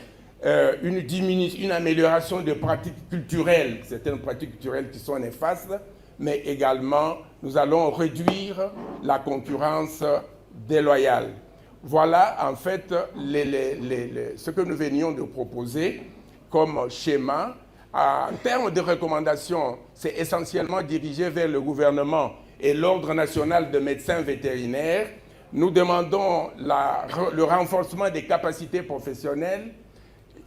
une amélioration des pratiques culturelles, certaines pratiques culturelles qui sont néfastes, mais également, nous allons réduire la concurrence déloyale. Voilà, en fait, ce que nous venions de proposer comme schéma. En termes de recommandations, c'est essentiellement dirigé vers le gouvernement et l'Ordre national de médecins vétérinaires. Nous demandons le renforcement des capacités professionnelles,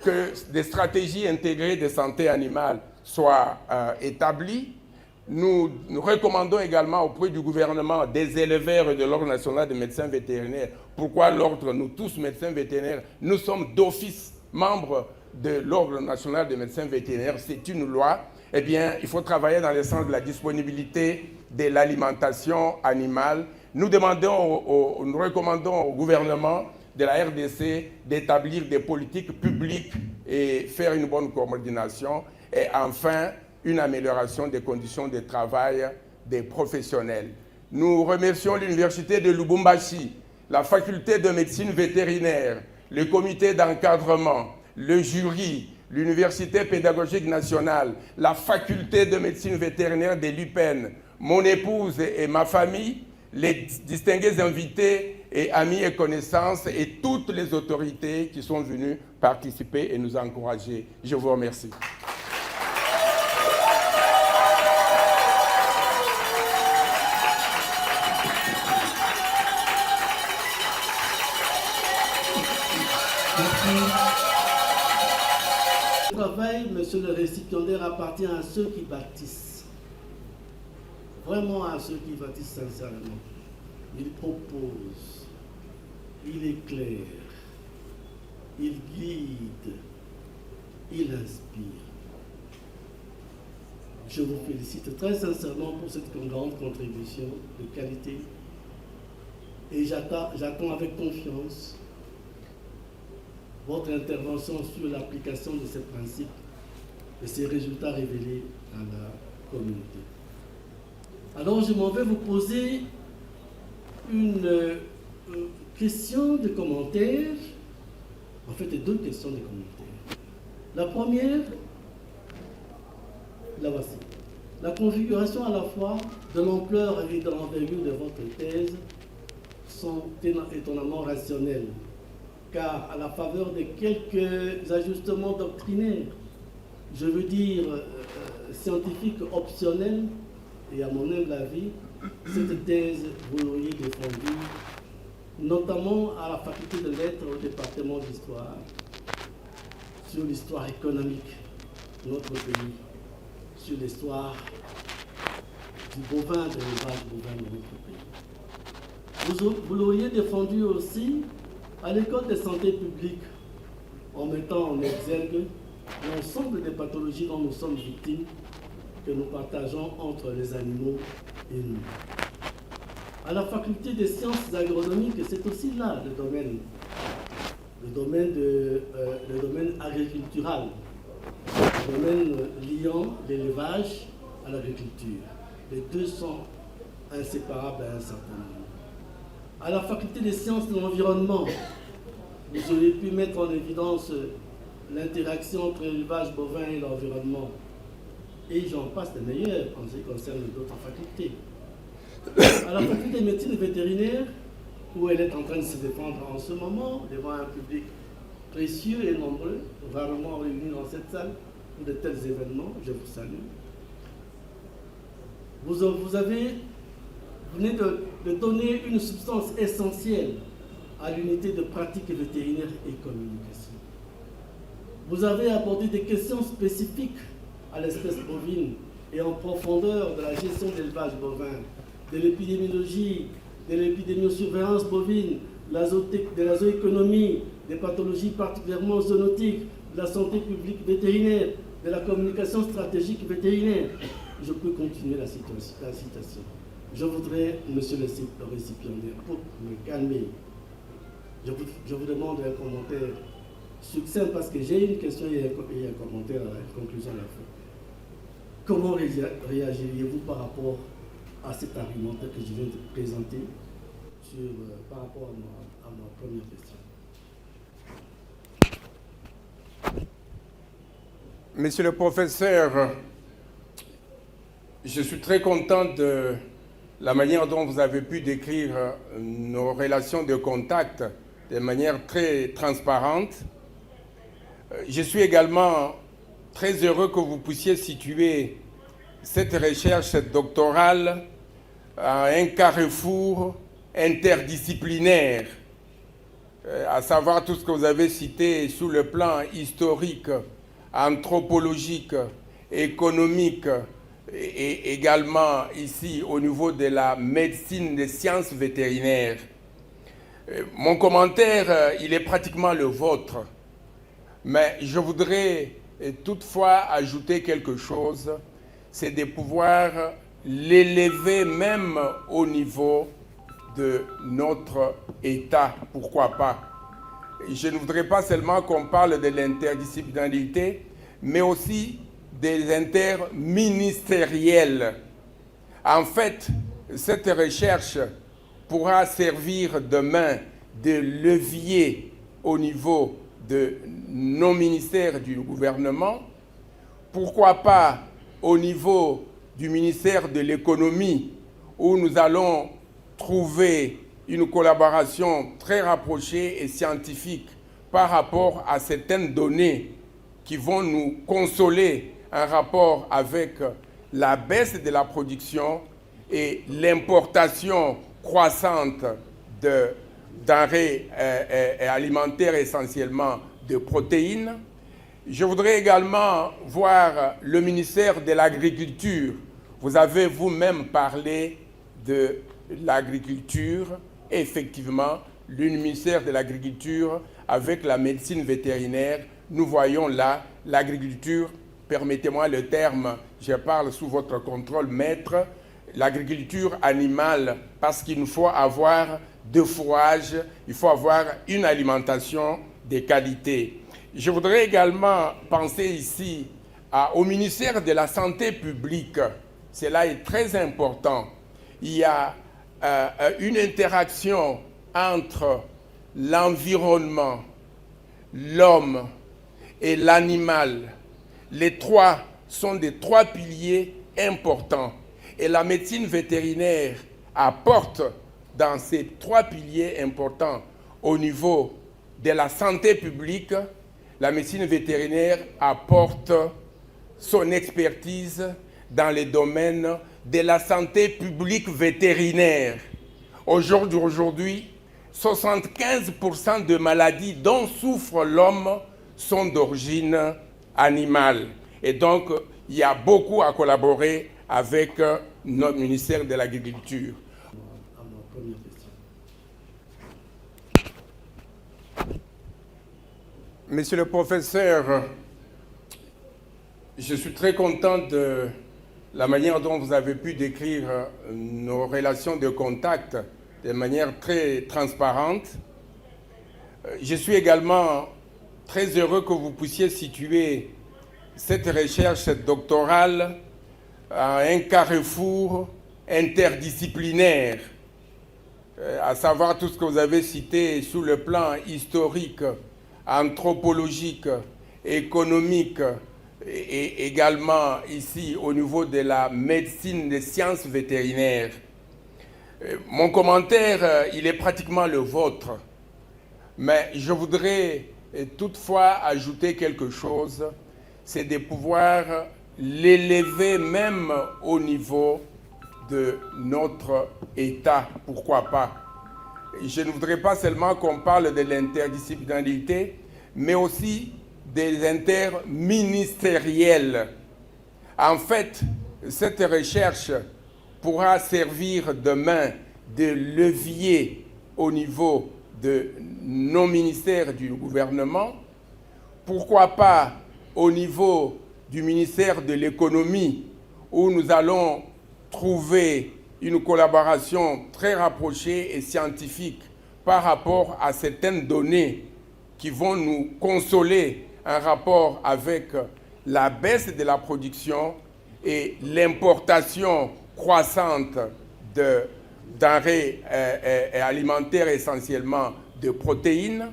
que des stratégies intégrées de santé animale soient établies. Nous recommandons également auprès du gouvernement des éleveurs et de l'Ordre national de médecins vétérinaires. Pourquoi l'Ordre? Nous tous, médecins vétérinaires, nous sommes d'office membres de l'Ordre national des médecins vétérinaires. C'est une loi. Eh bien, il faut travailler dans le sens de la disponibilité de l'alimentation animale. Nous recommandons au gouvernement de la RDC d'établir des politiques publiques et faire une bonne coordination. Et enfin, une amélioration des conditions de travail des professionnels. Nous remercions l'Université de Lubumbashi, la faculté de médecine vétérinaire, le comité d'encadrement, le jury, l'Université pédagogique nationale, la faculté de médecine vétérinaire de l'UPEN, mon épouse et ma famille, les distingués invités et amis et connaissances et toutes les autorités qui sont venues participer et nous encourager. Je vous remercie. travail, monsieur le récipiendaire, appartient à ceux qui bâtissent. Vraiment à ceux qui bâtissent sincèrement. Il propose, il éclaire, il guide, il inspire. Je vous félicite très sincèrement pour cette grande contribution de qualité et j'attends avec confiance votre intervention sur l'application de ces principes et ces résultats révélés à la communauté. Alors je m'en vais vous poser une question de commentaire, en fait deux questions de commentaire. La première, la voici. La configuration à la fois de l'ampleur et de l'envergure de votre thèse sont étonnamment rationnelles, car à la faveur de quelques ajustements doctrinaires, je veux dire scientifiques optionnels, et à mon humble avis, cette thèse, vous l'auriez défendue, notamment à la faculté de lettres au département d'histoire, sur l'histoire économique de notre pays, sur l'histoire du bovin, de l'élevage bovin de notre pays. Vous l'auriez défendu aussi à l'école de santé publique, en mettant en exergue l'ensemble des pathologies dont nous sommes victimes, que nous partageons entre les animaux et nous. À la faculté des sciences agronomiques, c'est aussi là le domaine agricultural, le domaine liant l'élevage à l'agriculture. Les deux sont inséparables à un certain moment. À la faculté des sciences de l'environnement, vous auriez pu mettre en évidence l'interaction entre l'élevage bovin et l'environnement. Et j'en passe des meilleurs en ce qui concerne d'autres facultés. À la faculté de médecine vétérinaire, où elle est en train de se défendre en ce moment devant un public précieux et nombreux, rarement réunis dans cette salle pour de tels événements, je vous salue. Vous venez de donner une substance essentielle à l'unité de pratique vétérinaire et communication. Vous avez abordé des questions spécifiques à l'espèce bovine et en profondeur de la gestion de l'élevage bovin, de l'épidémiologie, de l'épidémiosurveillance bovine, de la zooéconomie, des pathologies particulièrement zoonotiques, de la santé publique vétérinaire, de la communication stratégique vétérinaire. Je peux continuer la citation. Je voudrais, monsieur le récipiendaire, pour me calmer, je vous demande un commentaire succinct parce que j'ai une question et un commentaire à la conclusion à la fin. Comment réagiriez-vous par rapport à cet argumentaire que je viens de présenter par rapport à ma première question? Monsieur le professeur, je suis très content de la manière dont vous avez pu décrire nos relations de contact de manière très transparente. Je suis également très heureux que vous puissiez situer cette recherche doctorale à un carrefour interdisciplinaire, à savoir tout ce que vous avez cité sur le plan historique, anthropologique, économique, et également ici au niveau de la médecine des sciences vétérinaires. Mon commentaire, il est pratiquement le vôtre, mais je voudrais toutefois ajouter quelque chose, c'est de pouvoir l'élever même au niveau de notre État, pourquoi pas. Je ne voudrais pas seulement qu'on parle de l'interdisciplinarité, mais aussi des interministériels. En fait, cette recherche pourra servir demain de levier au niveau de nos ministères du gouvernement, pourquoi pas au niveau du ministère de l'économie, où nous allons trouver une collaboration très rapprochée et scientifique par rapport à certaines données qui vont nous consoler en rapport avec la baisse de la production et l'importation croissante de denrées alimentaires, essentiellement de protéines. Je voudrais également voir le ministère de l'Agriculture. Vous avez vous-même parlé de l'agriculture. Effectivement, le ministère de l'Agriculture, avec la médecine vétérinaire, nous voyons là l'agriculture, permettez-moi le terme, je parle sous votre contrôle, maître, l'agriculture animale, parce qu'il nous faut avoir de fourrage, il faut avoir une alimentation de qualité. Je voudrais également penser ici au ministère de la Santé publique. Cela est très important. Il y a une interaction entre l'environnement, l'homme et l'animal. Les trois sont des trois piliers importants. Et la médecine vétérinaire apporte dans ces trois piliers importants au niveau de la santé publique. La médecine vétérinaire apporte son expertise dans les domaines de la santé publique vétérinaire. Aujourd'hui, 75% de maladies dont souffre l'homme sont d'origine animale. Et donc, il y a beaucoup à collaborer avec notre ministère de l'Agriculture. À ma première question. Monsieur le professeur, je suis très content de la manière dont vous avez pu décrire nos relations de contact de manière très transparente. Je suis également très heureux que vous puissiez situer cette recherche doctorale à un carrefour interdisciplinaire, à savoir tout ce que vous avez cité sur le plan historique, anthropologique, économique, et également ici au niveau de la médecine des sciences vétérinaires. Mon commentaire, il est pratiquement le vôtre, mais je voudrais toutefois ajouter quelque chose, c'est de pouvoir l'élever même au niveau de notre État, pourquoi pas. Je ne voudrais pas seulement qu'on parle de l'interdisciplinarité, mais aussi des interministériels. En fait, cette recherche pourra servir demain de levier au niveau de nos ministères du gouvernement. Pourquoi pas au niveau du ministère de l'économie, où nous allons trouver une collaboration très rapprochée et scientifique par rapport à certaines données qui vont nous consoler en rapport avec la baisse de la production et l'importation croissante de denrées alimentaires, essentiellement de protéines.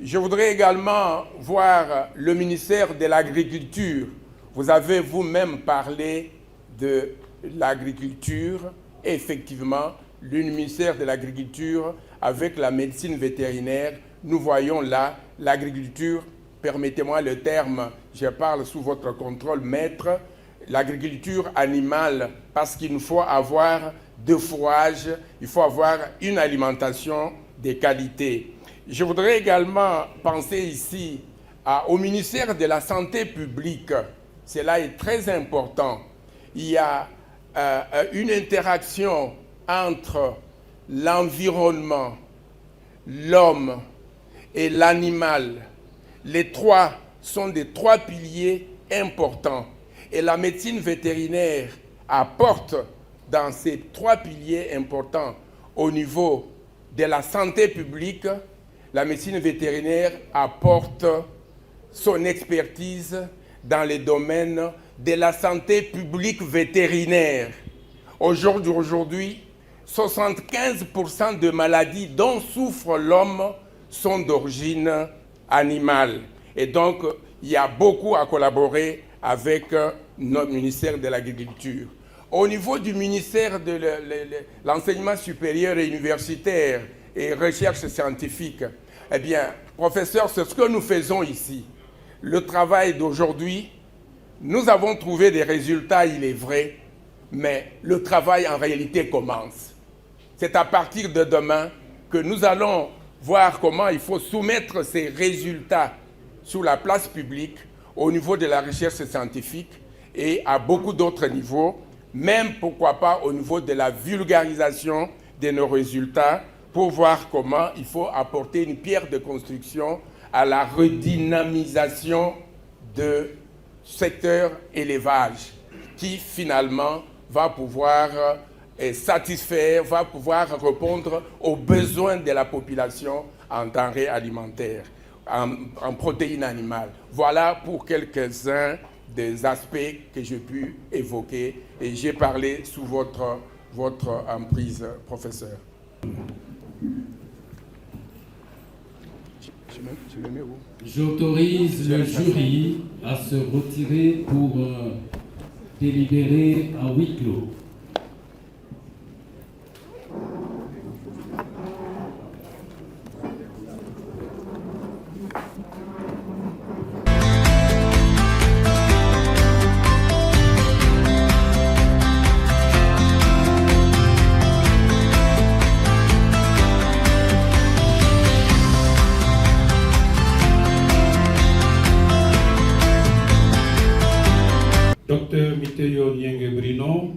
Je voudrais également voir le ministère de l'Agriculture. Vous avez vous-même parlé de l'agriculture. Effectivement, le ministère de l'Agriculture, avec la médecine vétérinaire, nous voyons là l'agriculture, permettez-moi le terme, je parle sous votre contrôle, maître, l'agriculture animale, parce qu'il nous faut avoir de fourrage, il faut avoir une alimentation de qualité. Je voudrais également penser ici au ministère de la Santé publique. Cela est très important. Il y a une interaction entre l'environnement, l'homme et l'animal. Les trois sont des trois piliers importants. Et la médecine vétérinaire apporte dans ces trois piliers importants au niveau de la santé publique. La médecine vétérinaire apporte son expertise dans les domaines de la santé publique vétérinaire. Aujourd'hui, 75% de maladies dont souffre l'homme sont d'origine animale. Et donc, il y a beaucoup à collaborer avec notre ministère de l'Agriculture. Au niveau du ministère de l'Enseignement supérieur et universitaire et recherche scientifique, eh bien, professeur, c'est ce que nous faisons ici. Le travail d'aujourd'hui, nous avons trouvé des résultats, il est vrai, mais le travail en réalité commence. C'est à partir de demain que nous allons voir comment il faut soumettre ces résultats sur la place publique au niveau de la recherche scientifique et à beaucoup d'autres niveaux, même pourquoi pas au niveau de la vulgarisation de nos résultats pour voir comment il faut apporter une pierre de construction à la redynamisation du secteur élevage qui finalement va pouvoir satisfaire, va pouvoir répondre aux besoins de la population en denrées alimentaires, en protéines animales. Voilà pour quelques-uns des aspects que j'ai pu évoquer et j'ai parlé sous votre emprise, professeur. J'autorise le jury à se retirer pour délibérer à huis clos. Dr Miteyo Nienge Bruno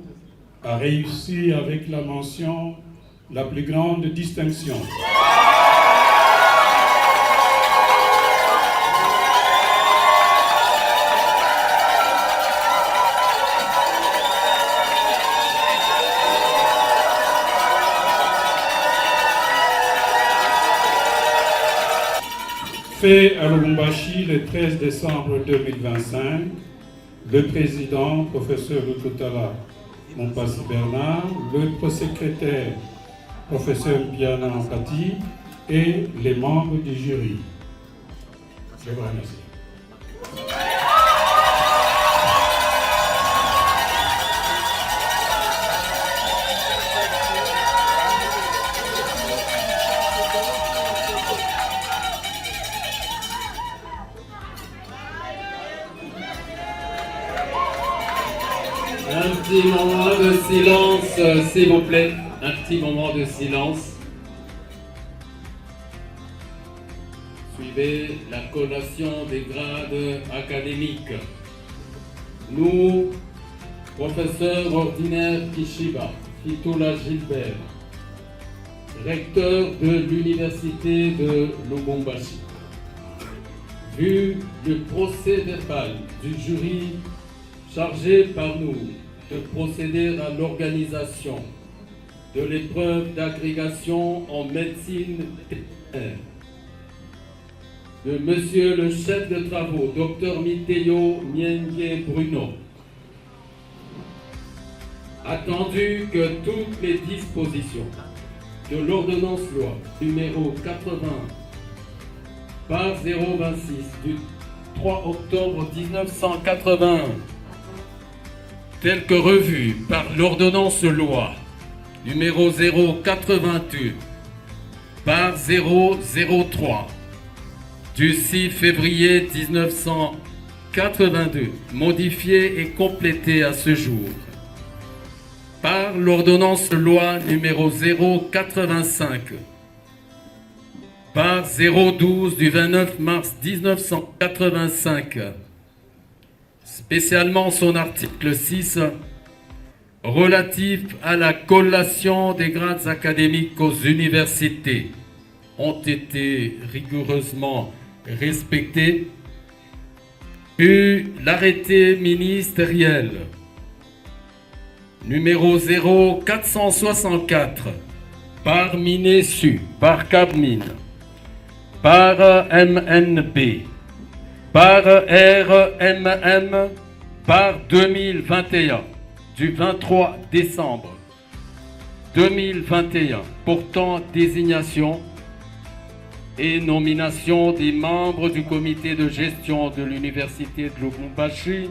a réussi avec la mention la plus grande distinction. Fait à Lubumbashi le 13 décembre 2025, le président, professeur Lututala Mompassi Bernard, le prosecrétaire, professeur Piana Ampati et les membres du jury. Je vous remercie. Un petit moment de silence, s'il vous plaît. Un petit moment de silence. Suivez la collation des grades académiques. Nous, professeur ordinaire Kishiba, Fitoula Gilbert, recteur de l'université de Lubumbashi, vu le procès verbal du jury chargé par nous de procéder à l'organisation de l'épreuve d'agrégation en médecine vétérinaire de Monsieur le chef de travaux, Dr Miteyo Nienge Bruno, attendu que toutes les dispositions de l'ordonnance loi numéro 80 par 026 du 3 octobre 1981 telle que revue par l'ordonnance loi numéro 082 par 003 du 6 février 1982, modifiée et complétée à ce jour par l'ordonnance loi numéro 085 par 012 du 29 mars 1985, spécialement son article 6 relatif à la collation des grades académiques aux universités ont été rigoureusement respectés, puis l'arrêté ministériel numéro 0464 par Minesu, par Cabmine, par MNB, par RMM, par 2021, du 23 décembre 2021, portant désignation et nomination des membres du comité de gestion de l'université de Lubumbashi,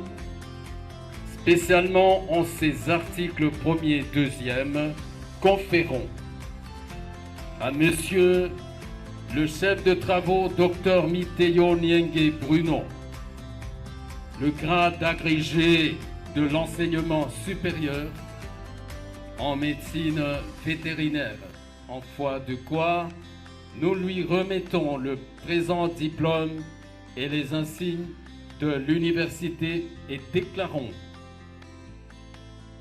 spécialement en ses articles 1er et 2e, conférons à Monsieur le chef de travaux Dr Miteyo Nienge Bruno le grade d'agrégé de l'enseignement supérieur en médecine vétérinaire, en foi de quoi nous lui remettons le présent diplôme et les insignes de l'université et déclarons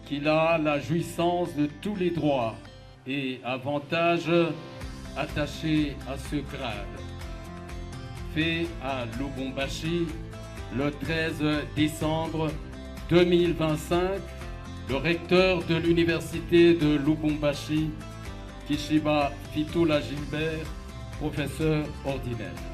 qu'il a la jouissance de tous les droits et avantages attachés à ce grade. Fait à Lubumbashi le 13 décembre 2025, le recteur de l'université de Lubumbashi, Kishiba Fitula Gilbert, professeur ordinaire.